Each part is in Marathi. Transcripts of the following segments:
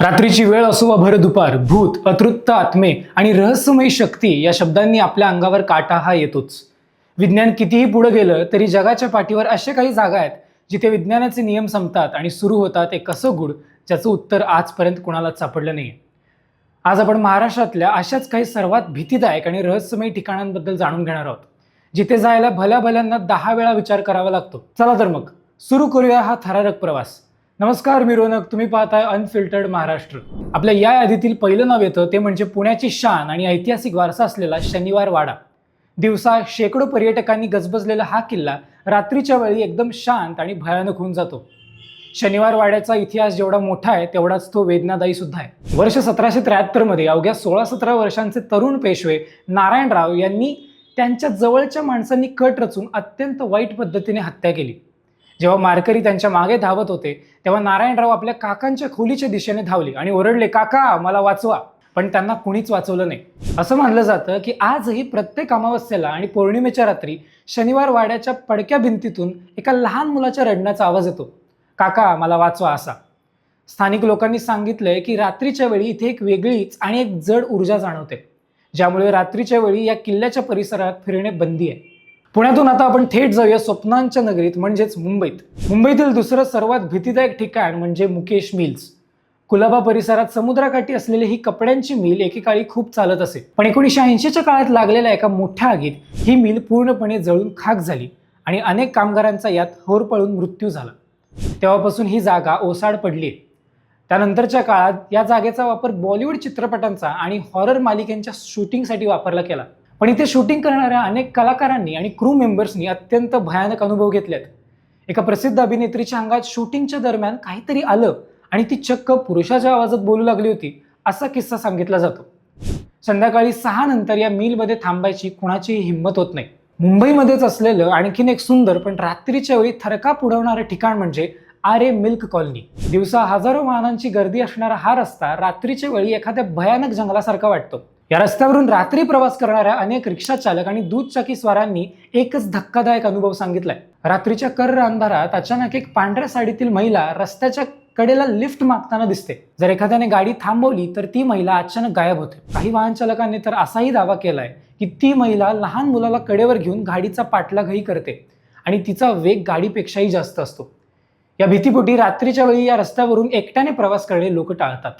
रात्रीची वेळ असो वा भर दुपार, भूत, अतृप्त आत्मे आणि रहस्यमयी शक्ती या शब्दांनी आपल्या अंगावर काटा हा येतोच. विज्ञान कितीही पुढे गेलं तरी जगाच्या पाठीवर अशा काही जागा आहेत जिथे विज्ञानाचे नियम संपतात आणि सुरू होतात एक असं गूढ ज्याचं उत्तर आजपर्यंत कुणालाच सापडलं नाही. आज आपण महाराष्ट्रातल्या अशाच काही सर्वात भीतीदायक आणि रहस्यमयी ठिकाणांबद्दल जाणून घेणार आहोत, जिथे जायला भल्या भल्यांना 10 वेळा विचार करावा लागतो. चला तर मग सुरू करूया हा थरारक प्रवास. नमस्कार, मी रोनक. तुम्ही पाहताय अनफिल्टर्ड महाराष्ट्र. आपल्या या यादीतील पहिलं नाव येतं ते म्हणजे पुण्याची शान आणि ऐतिहासिक वारसा असलेला शनिवार वाडा. दिवसा शेकडो पर्यटकांनी गजबजलेला हा किल्ला रात्रीच्या वेळी एकदम शांत आणि भयानक होऊन जातो. शनिवार वाड्याचा इतिहास जेवढा मोठा आहे तेवढाच तो वेदनादायी सुद्धा आहे. वर्ष 1773 मध्ये अवघ्या 16-17 वर्षांचे तरुण पेशवे नारायणराव यांनी त्यांच्या जवळच्या माणसांनी कट रचून अत्यंत वाईट पद्धतीने हत्या केली. जेव्हा मारकरी त्यांच्या मागे धावत होते तेव्हा नारायणराव आपल्या काकांच्या खोलीच्या दिशेने धावले आणि ओरडले, "काका, मला वाचवा." पण त्यांना कुणीच वाचवलं नाही. असं मानलं जातं की आजही प्रत्येक अमावस्येला आणि पौर्णिमेच्या रात्री शनिवार वाड्याच्या पडक्या भिंतीतून एका लहान मुलाच्या रडण्याचा आवाज येतो, "काका, मला वाचवा." असा. स्थानिक लोकांनी सांगितलंय की रात्रीच्या वेळी इथे एक वेगळीच आणि एक जड ऊर्जा जाणवते, ज्यामुळे रात्रीच्या वेळी या किल्ल्याच्या परिसरात फिरणे बंदी आहे. पुण्यातून आता आपण थेट जाऊया स्वप्नांच्या नगरीत म्हणजेच मुंबईत. मुंबईतील दुसरं सर्वात भीतीदायक ठिकाण म्हणजे मुकेश मिल्स. कुलाबा परिसरात समुद्राकाठी असलेली ही कपड्यांची मिल एकेकाळी खूप चालत असे, पण 1980च्या काळात लागलेल्या एका मोठ्या आगीत ही मिल पूर्णपणे जळून खाक झाली आणि अनेक कामगारांचा यात होरपळून मृत्यू झाला. तेव्हापासून ही जागा ओसाड पडली आहे. त्यानंतरच्या काळात या जागेचा वापर बॉलिवूड चित्रपटांचा आणि हॉरर मालिकांच्या शूटिंगसाठी वापरला गेला. पण इथे शूटिंग करणाऱ्या अनेक कलाकारांनी आणि क्रू मेंबर्सनी अत्यंत भयानक अनुभव घेतलेत. एका प्रसिद्ध अभिनेत्रीच्या अंगात शूटिंगच्या दरम्यान काहीतरी आलं आणि ती चक्क पुरुषाच्या आवाजात बोलू लागली होती, असा किस्सा सांगितला जातो. संध्याकाळी 6 नंतर या मिलमध्ये थांबायची कुणाचीही हिंमत होत नाही. मुंबईमध्येच असलेलं आणखीन एक सुंदर पण रात्रीच्या वेळी थरकाप उडवणारं ठिकाण म्हणजे आरे मिल्क कॉलनी. दिवसा हजारो वाहनांची गर्दी असणारा हा रस्ता रात्रीच्या वेळी एखाद्या भयानक जंगलासारखा वाटतो. या रस्त्यावरून रात्री प्रवास करणाऱ्या अनेक रिक्षा चालक आणि दुचाकी स्वारांनी एकच धक्कादायक अनुभव सांगितलाय. रात्रीच्या कर्र अंधारात अचानक एक पांढऱ्या साडीतील महिला रस्त्याच्या कडेला लिफ्ट मागताना दिसते. जर एखाद्याने गाडी थांबवली तर ती महिला अचानक गायब होते. काही वाहन चालकांनी तर असाही दावा केलाय की ती महिला लहान मुलाला कडेवर घेऊन गाडीचा पाठलागही करते आणि तिचा वेग गाडीपेक्षाही जास्त असतो. या भीतीपोटी रात्रीच्या वेळी या रस्त्यावरून एकट्याने प्रवास करणे लोक टाळतात.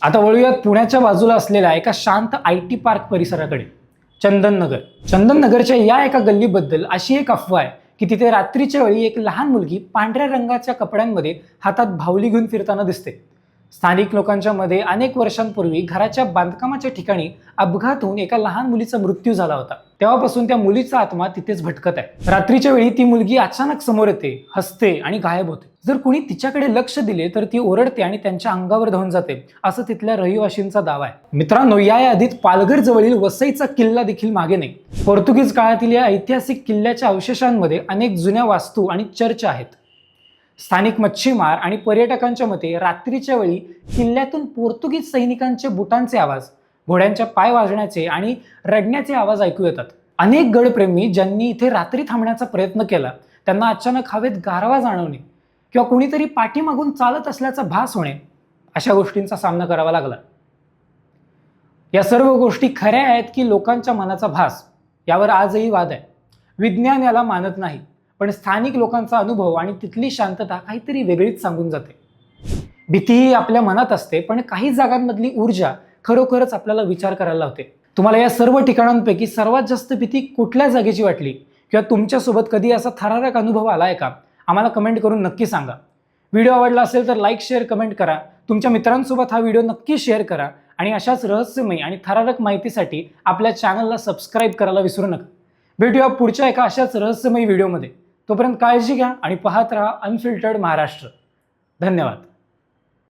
आता वळूयात पुण्याच्या बाजूला असलेल्या एका शांत IT पार्क परिसराकडे. चंदननगर. चंदननगरच्या या एका गल्लीबद्दल अशी एक अफवा आहे की तिथे रात्रीच्या वेळी एक लहान मुलगी पांढऱ्या रंगाच्या कपड्यांमध्ये हातात भावली घेऊन फिरताना दिसते. स्थानिक लोकांच्या मध्ये अनेक वर्षांपूर्वी घराच्या बांधकामाच्या ठिकाणी अपघात होऊन एका लहान मुलीचा मृत्यू झाला होता. तेव्हापासून त्या मुलीचा आत्मा तिथेच भटकत आहे. रात्रीच्या वेळी ती मुलगी अचानक समोर येते, हसते आणि गायब होते. जर कुणी तिच्याकडे लक्ष दिले तर ती ओरडते आणि त्यांच्या अंगावर धावून जाते, असं तिथल्या रहिवाशींचा दावा आहे. मित्रांनो, या यादीत पालघर जवळील वसईचा किल्ला देखील मागे नाही. पोर्तुगीज काळातील या ऐतिहासिक किल्ल्याच्या अवशेषांमध्ये अनेक जुन्या वास्तू आणि चर्च आहेत. स्थानिक मच्छीमार आणि पर्यटकांच्या मते रात्रीच्या वेळी किल्ल्यातून पोर्तुगीज सैनिकांचे बुटांचे आवाज, घोड्यांच्या पाय वाजण्याचे आणि रडण्याचे आवाज ऐकू येतात. अनेक गडप्रेमी ज्यांनी इथे रात्री थांबण्याचा प्रयत्न केला त्यांना अचानक हवेत गारवा जाणवणे किंवा कुणीतरी पाठीमागून चालत असल्याचा भास होणे, अशा गोष्टींचा सामना करावा लागला. या सर्व गोष्टी खऱ्या आहेत की लोकांच्या मनाचा भास, यावर आजही वाद आहे. विज्ञान याला मानत नाही, पण स्थानिक लोकांचा अनुभव आणि तिथली शांतता काहीतरी वेगळीच सांगून जाते. भीतीही आपल्या मनात असते, पण काही जागांमधली ऊर्जा खरोखरच आपल्याला विचार करायला लावते. तुम्हाला या सर्व ठिकाणांपैकी सर्वात जास्त भीती कुठल्या जागेची वाटली किंवा तुमच्यासोबत कधी असा थरारक अनुभव आलाय का? आम्हाला कमेंट करून नक्की सांगा. व्हिडिओ आवडला असेल तर लाईक, शेअर, कमेंट करा. तुमच्या मित्रांसोबत हा व्हिडिओ नक्की शेअर करा आणि अशाच रहस्यमयी आणि थरारक माहितीसाठी आपल्या चॅनलला सबस्क्राईब करायला विसरू नका. भेटूया पुढच्या एका अशाच रहस्यमयी व्हिडिओमध्ये. तोपर्यंत काळजी घ्या आणि पाहत राहा अनफिल्टर्ड महाराष्ट्र. धन्यवाद.